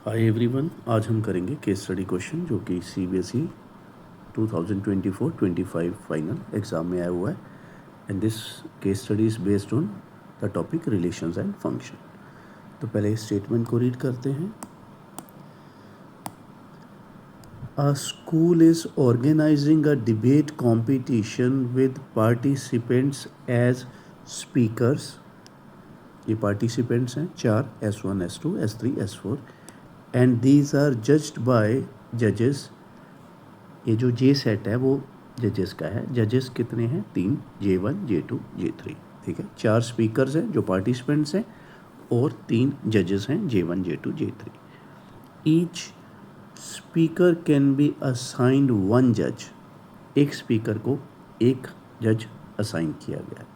Hi everyone, आज हम करेंगे केस स्टडी क्वेश्चन जो कि CBSE 2024-25 फाइनल एग्ज़ाम में आया हुआ है and this case study is based on the topic relations and function. तो पहले इस स्टेटमेंट को रीड करते हैं। A school is organizing a debate competition with participants as speakers. ये पार्टिसिपेंट्स हैं 4, S1, S2, S3, S4 and these are judged by जजेस। ये जो जे सेट है वो जजेस का है। जजेस कितने हैं? 3, J1, J2, J3। ठीक है, 4 स्पीकर्स हैं जो पार्टिसिपेंट्स हैं और 3 जजेस हैं J1, J2, J3। Each speaker can be assigned 1 जज। एक स्पीकर को एक जज असाइन किया गया है,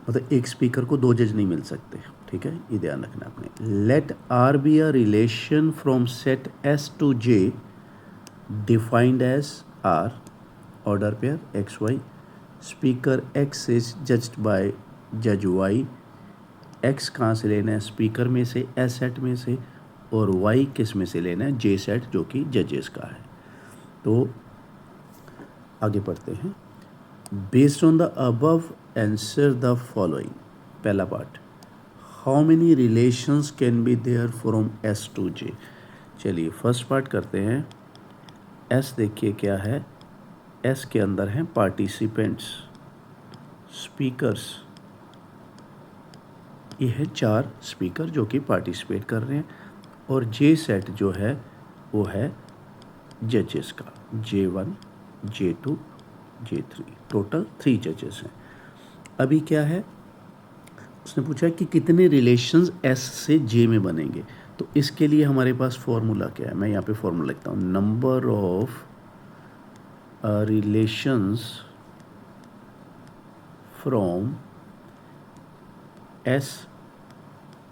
मतलब एक स्पीकर को 2 जज नहीं मिल सकते। ठीक है, ये ध्यान रखना आपने। Let R be a relation from set S to J defined as R order pair XY। Speaker X is judged by जज Y। X कहाँ से लेना है? स्पीकर में से, S सेट में से, और Y किस में से लेना है? J सेट जो कि जजेस का है। तो आगे पढ़ते हैं। Based on the above answer the following. पहला part, how many relations can be there from S to J। चलिए फर्स्ट पार्ट करते हैं। S देखिए क्या है, S के अंदर हैं पार्टिसिपेंट्स, स्पीकर्स। ये है 4 स्पीकर जो कि पार्टिसिपेट कर रहे हैं, और J सेट जो है वो है जजेस का, J1, J2, J3। टोटल 3 जजेस हैं। अभी क्या है, उसने पूछा कि कितने रिलेशंस S से J में बनेंगे। तो इसके लिए हमारे पास फॉर्मूला क्या है? मैं यहाँ पे फॉर्मूला लिखता हूँ। Number of relations from S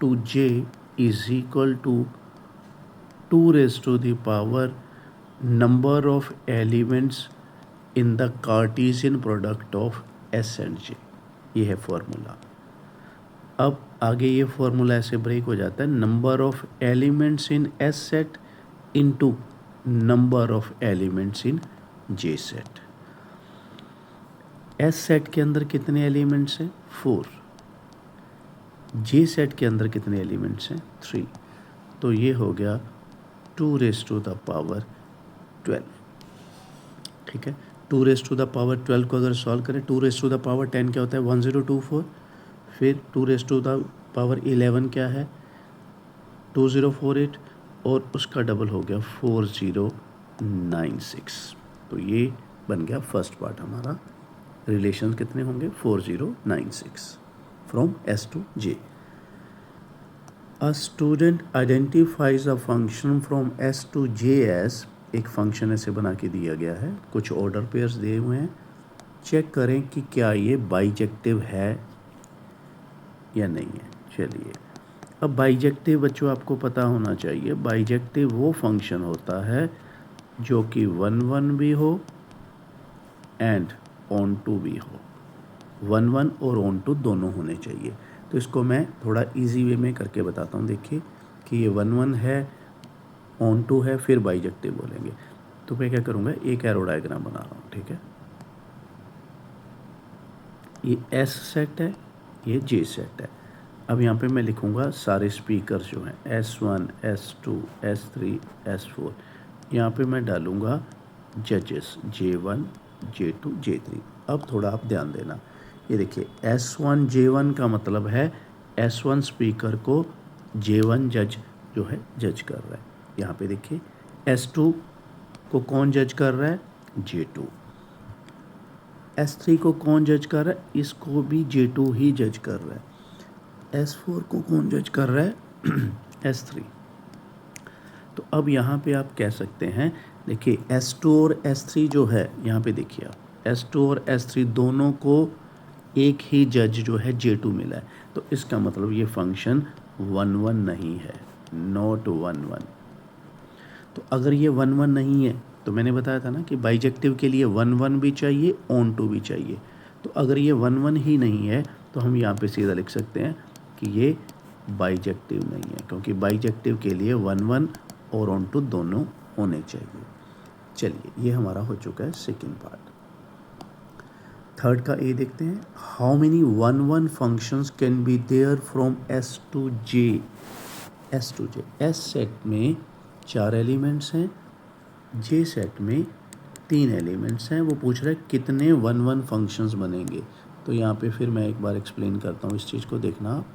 to J is equal to 2 raised to the power number of elements in the Cartesian product of S and J। ये है फॉर्मूला। अब आगे ये फॉर्मूला ऐसे ब्रेक हो जाता है, number of elements in S set into number of elements in J set. S set के अंदर कितने एलिमेंट्स हैं? 4। J सेट के अंदर कितने एलिमेंट्स हैं? 3। तो ये हो गया 2 raised to the power 12। ठीक है, 2 raised to the power 12 को अगर सॉल्व करें, 2 raised to the power 10 क्या होता है? 1024। फिर 2 raised to the power 11 क्या है? 2048, और उसका डबल हो गया 4096। तो ये बन गया फर्स्ट पार्ट हमारा। रिलेशन कितने होंगे? 4096 from S to J। A student identifies a function from S to J as, एक फंक्शन ऐसे बना के दिया गया है, कुछ ऑर्डर पेयर्स दिए हुए हैं। चेक करें कि क्या ये बाइजेक्टिव है या नहीं है। चलिए, अब बाइजेक्टिव बच्चों आपको पता होना चाहिए। बाइजेक्टिव वो फंक्शन होता है जो कि 1-1 भी हो एंड ऑन टू भी हो। 1-1 और ऑन टू दोनों होने चाहिए। तो इसको मैं थोड़ा इजी वे में करके बताता हूँ। देखिए कि ये 1-1 है, ऑन टू है, फिर बाइजेक्टिव बोलेंगे। तो मैं क्या करूँगा, एक एरो डायग्राम बना रहा हूँ। ठीक है, ये S सेट है, ये J सेट है। अब यहाँ पे मैं लिखूँगा सारे स्पीकर्स जो हैं S1, S2, S3, S4। यहाँ पे मैं डालूँगा जजेस J1, J2, J3। अब थोड़ा आप ध्यान देना, ये देखिए S1 J1 का मतलब है S1 स्पीकर को J1 जज जो है जज कर रहा है। यहाँ पे देखिए S2 को कौन जज कर रहा है? J2। S3 को कौन जज कर रहा है? इसको भी J2 ही जज कर रहा है। S4 को कौन जज कर रहा है? S3। तो अब यहाँ पे आप कह सकते हैं, देखिए S2 और S3 जो है, यहाँ पे देखिए आप S2 और S3 दोनों को एक ही जज जो है J2 मिला है। तो इसका मतलब ये फंक्शन 1-1 नहीं है, नॉट 1-1। तो अगर ये 1-1 नहीं है तो मैंने बताया था ना कि बाइजेक्टिव के लिए 1-1 भी चाहिए, ऑन टू भी चाहिए। तो अगर ये 1-1 ही नहीं है तो हम यहाँ पे सीधा लिख सकते हैं कि ये बाइजेक्टिव नहीं है, क्योंकि बाइजेक्टिव के लिए 1 और ऑन टू दोनों होने चाहिए। चलिए, ये हमारा हो चुका है सेकेंड पार्ट। थर्ड का ए देखते हैं। How many 1 functions can be there from S to J. S set में 4 एलिमेंट्स हैं, जे सेट में 3 एलिमेंट्स हैं। वो पूछ रहा है कितने 1 फंक्शंस बनेंगे। तो यहाँ पे फिर मैं एक बार एक्सप्लेन करता हूँ, इस चीज़ को देखना आप।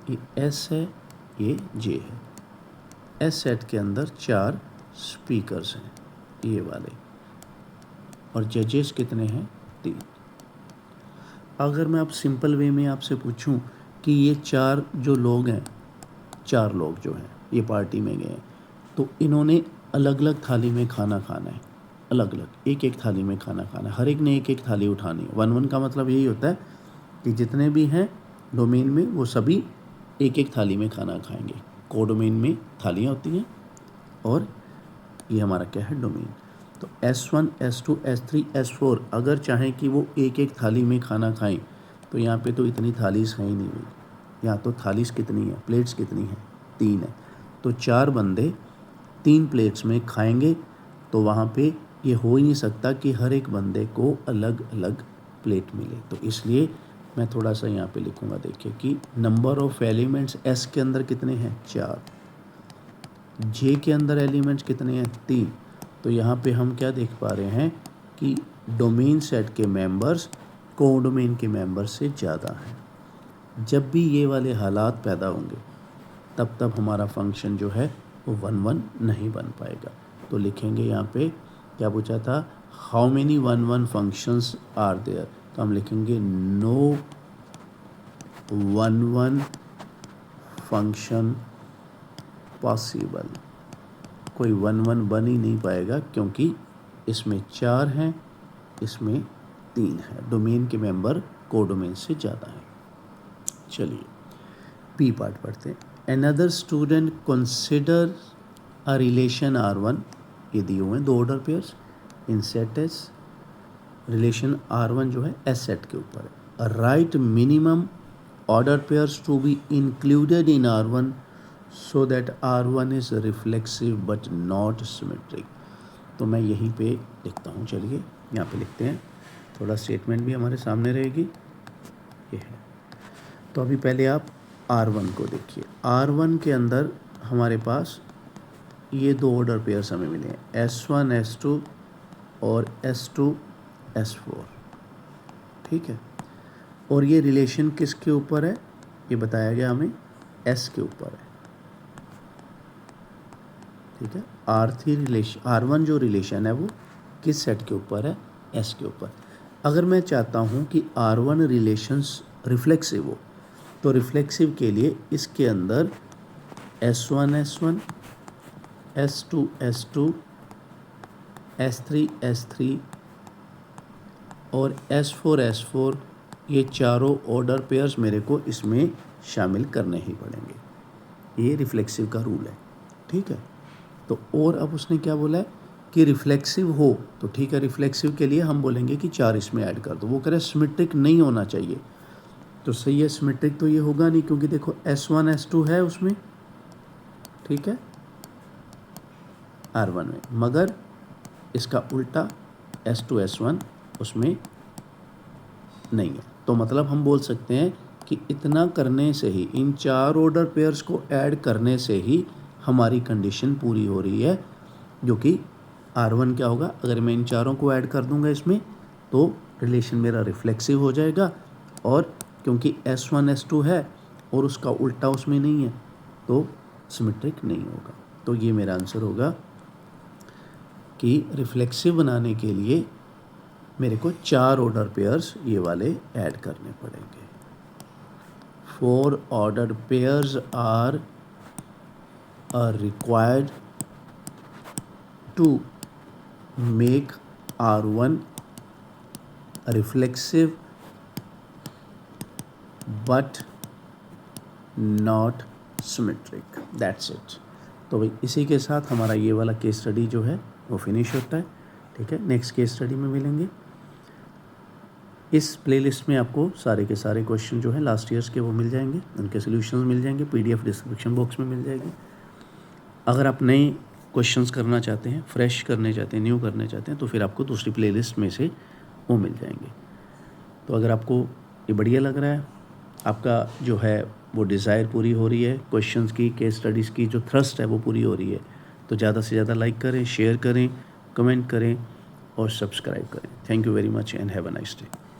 ये एस है, ये जे है। एस सेट के अंदर 4 स्पीकर्स हैं, ये वाले, और जजेस कितने हैं? 3। अगर मैं अब सिंपल वे में आपसे पूछूं कि ये 4 जो लोग हैं, 4 लोग जो हैं ये पार्टी में गए हैं, तो इन्होंने अलग अलग थाली में खाना खाना है, अलग अलग एक एक थाली में खाना खाना है, हर एक ने एक एक थाली उठानी है। 1 का मतलब यही होता है कि जितने भी हैं डोमेन में वो सभी एक एक थाली में खाना खाएंगे। कोडोमेन में थालियाँ होती हैं, और ये हमारा क्या है? डोमेन। तो S1, S2, S3, S4 अगर चाहें कि वो एक एक थाली में खाना खाएं, तो यहाँ पे तो इतनी थालीस है ही नहीं हुई। यहाँ तो थालीस कितनी है, प्लेट्स कितनी हैं? 3 है। तो 4 बंदे 3 प्लेट्स में खाएंगे, तो वहाँ पे ये हो ही नहीं सकता कि हर एक बंदे को अलग अलग प्लेट मिले। तो इसलिए मैं थोड़ा सा यहाँ पे लिखूँगा, देखिए कि नंबर ऑफ एलिमेंट्स S के अंदर कितने हैं? 4। जे के अंदर एलिमेंट्स कितने हैं? 3। तो यहाँ पे हम क्या देख पा रहे हैं कि डोमेन सेट के मेंबर्स कोडोमेन के मेंबर्स से ज़्यादा हैं। जब भी ये वाले हालात पैदा होंगे, तब हमारा फंक्शन जो है वो 1 नहीं बन पाएगा। तो लिखेंगे यहाँ पे क्या पूछा था? How many 1 functions are there. तो हम लिखेंगे नो 1 फंक्शन पॉसिबल। कोई 1 बन ही नहीं पाएगा, क्योंकि इसमें 4 हैं, इसमें 3 हैं। डोमेन के मेंबर कोडोमेन से ज़्यादा हैं। चलिए पी पार्ट पढ़ते हैं। Another student consider a relation R1, ये दिए हुए हैं 2 order pairs in set S. Relation R1 जो है एस सेट के ऊपर है। Right minimum order pairs to be included in R1 so that R1 is reflexive but not symmetric. तो मैं यहीं पे लिखता हूँ, चलिए यहाँ पे लिखते हैं, थोड़ा स्टेटमेंट भी हमारे सामने रहेगी। ये है, तो अभी पहले आप R1 को देखिए। R1 के अंदर हमारे पास ये 2 ऑर्डर पेयर्स हमें मिले हैं, S1 S2 और S2 S4, ठीक है। और ये रिलेशन किसके ऊपर है? ये बताया गया हमें S के ऊपर है, ठीक है। R1 जो रिलेशन है वो किस सेट के ऊपर है? S के ऊपर। अगर मैं चाहता हूँ कि R1 रिलेशंस रिफ्लेक्सिव हो, तो रिफ्लेक्सिव के लिए इसके अंदर S1 S1, S2 S2, S3 S3 और S4 S4, ये चारों ऑर्डर पेयर्स मेरे को इसमें शामिल करने ही पड़ेंगे। ये रिफ्लेक्सिव का रूल है, ठीक है। तो और अब उसने क्या बोला है कि रिफ्लेक्सिव हो, तो ठीक है, रिफ्लेक्सिव के लिए हम बोलेंगे कि 4 इसमें ऐड कर दो। वो कह रहे सिमेट्रिक नहीं होना चाहिए, तो सही है, सिमेट्रिक तो ये होगा नहीं, क्योंकि देखो S1 S2 है उसमें, ठीक है, R1 में, मगर इसका उल्टा S2 S1 उसमें नहीं है। तो मतलब हम बोल सकते हैं कि इतना करने से ही, इन 4 ऑर्डर पेयर्स को ऐड करने से ही हमारी कंडीशन पूरी हो रही है, जो कि R1 क्या होगा? अगर मैं इन चारों को ऐड कर दूंगा इसमें, तो रिलेशन मेरा रिफ्लेक्सिव हो जाएगा, और क्योंकि S1 S2 है और उसका उल्टा उसमें नहीं है, तो सिमेट्रिक नहीं होगा। तो ये मेरा आंसर होगा कि रिफ्लेक्सिव बनाने के लिए मेरे को 4 ऑर्डर पेयर्स ये वाले ऐड करने पड़ेंगे। 4 order pairs are required to make R1 reflexive but not symmetric. That's it. तो भाई इसी के साथ हमारा ये वाला केस स्टडी जो है वो फिनिश होता है, ठीक है। नेक्स्ट केस स्टडी में मिलेंगे। इस प्लेलिस्ट में आपको सारे के सारे क्वेश्चन जो है लास्ट ईयर्स के वो मिल जाएंगे, उनके सोल्यूशंस मिल जाएंगे, PDF डिस्क्रिप्शन बॉक्स में मिल जाएगी। अगर आप नए क्वेश्चंस करना चाहते हैं, फ्रेश करने चाहते हैं, न्यू करने चाहते हैं, तो फिर आपको दूसरी प्लेलिस्ट में से वो मिल जाएंगे। तो अगर आपको ये बढ़िया लग रहा है, आपका जो है वो डिज़ायर पूरी हो रही है, क्वेश्चंस की, केस स्टडीज़ की जो थ्रस्ट है वो पूरी हो रही है, तो ज़्यादा से ज़्यादा लाइक करें, शेयर करें, कमेंट करें और सब्सक्राइब करें। Thank you very much and have a nice day.